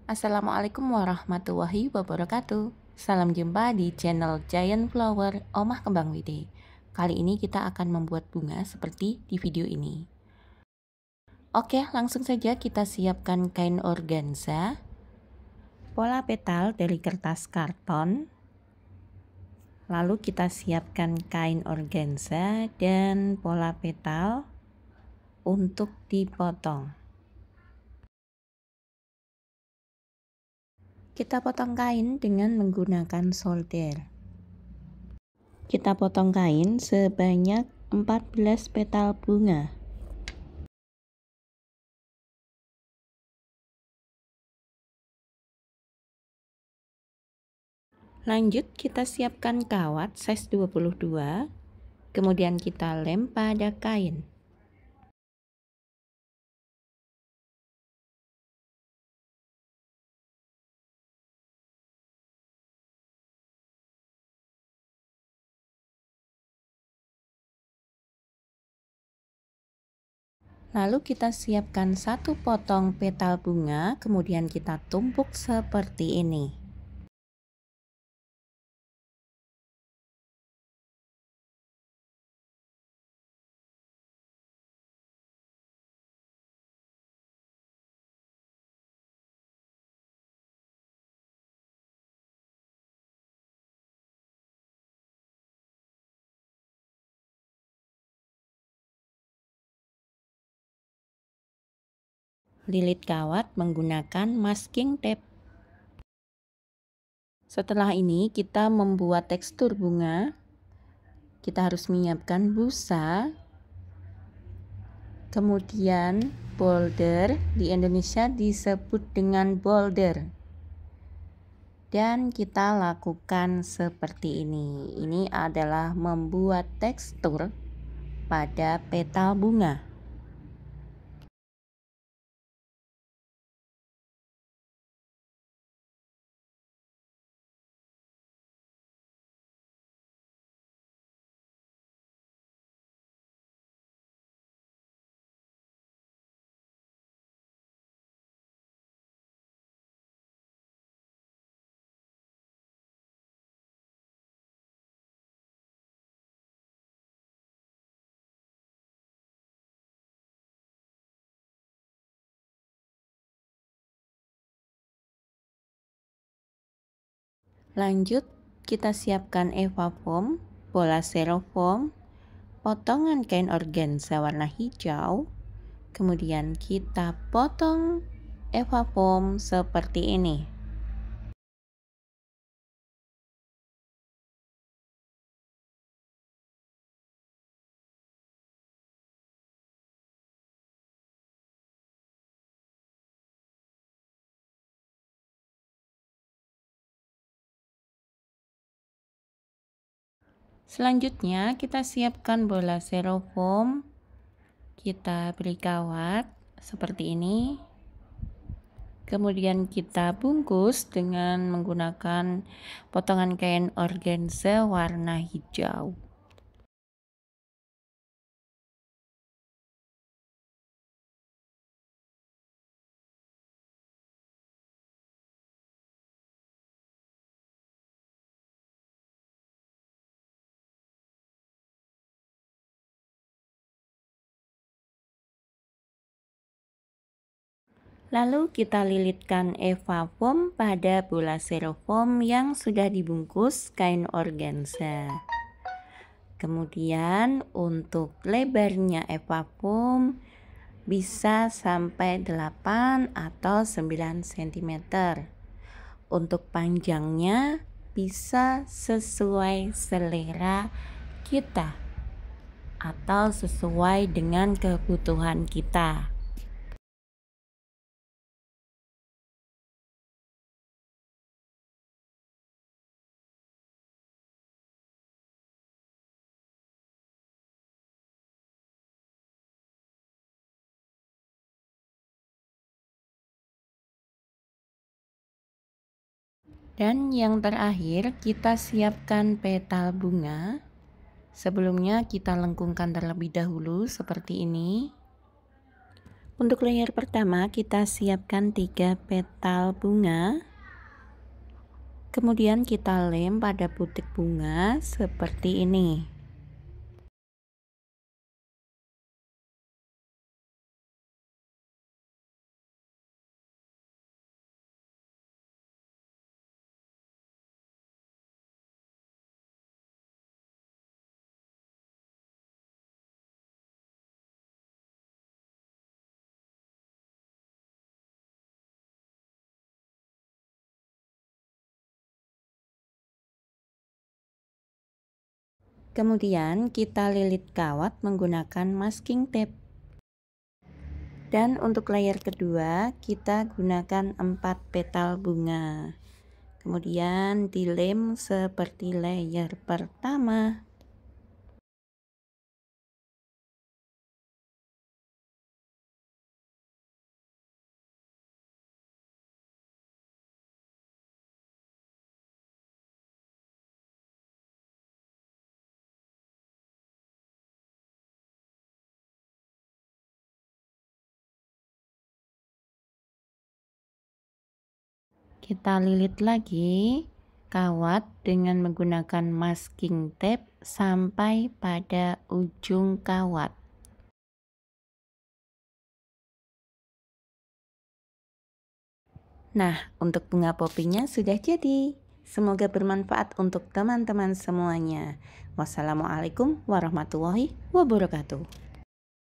Assalamualaikum warahmatullahi wabarakatuh. Salam jumpa di channel Giant Flower Omah Kembang Widi. Kali ini kita akan membuat bunga seperti di video ini. Oke, langsung saja kita siapkan kain organza, pola petal dari kertas karton, lalu kita siapkan kain organza dan pola petal untuk dipotong. Kita potong kain dengan menggunakan solder. Kita potong kain sebanyak 14 petal bunga. Lanjut kita siapkan kawat size 22, kemudian kita lem pada kain. Lalu kita siapkan satu potong petal bunga, kemudian kita tumpuk seperti ini. Lilit kawat menggunakan masking tape. Setelah ini kita membuat tekstur bunga. Kita harus menyiapkan busa, kemudian boulder, di Indonesia disebut dengan boulder. Dan kita lakukan seperti ini. Ini adalah membuat tekstur pada petal bunga. Lanjut, kita siapkan eva foam, bola styrofoam, potongan kain organza warna hijau, kemudian kita potong eva foam seperti ini. Selanjutnya kita siapkan bola styrofoam, kita beri kawat seperti ini, kemudian kita bungkus dengan menggunakan potongan kain organza warna hijau. Lalu kita lilitkan eva foam pada bola styrofoam yang sudah dibungkus kain organza. Kemudian untuk lebarnya eva foam bisa sampai 8 atau 9 cm. Untuk panjangnya bisa sesuai selera kita atau sesuai dengan kebutuhan kita. Dan yang terakhir kita siapkan petal bunga. Sebelumnya kita lengkungkan terlebih dahulu seperti ini. Untuk layer pertama kita siapkan 3 petal bunga. Kemudian kita lem pada butik bunga seperti ini. Kemudian kita lilit kawat menggunakan masking tape. Dan untuk layer kedua kita gunakan 4 petal bunga. Kemudian dilem seperti layer pertama. Kita lilit lagi kawat dengan menggunakan masking tape sampai pada ujung kawat. Nah, untuk bunga popinya sudah jadi. Semoga bermanfaat untuk teman-teman semuanya. Wassalamualaikum warahmatullahi wabarakatuh.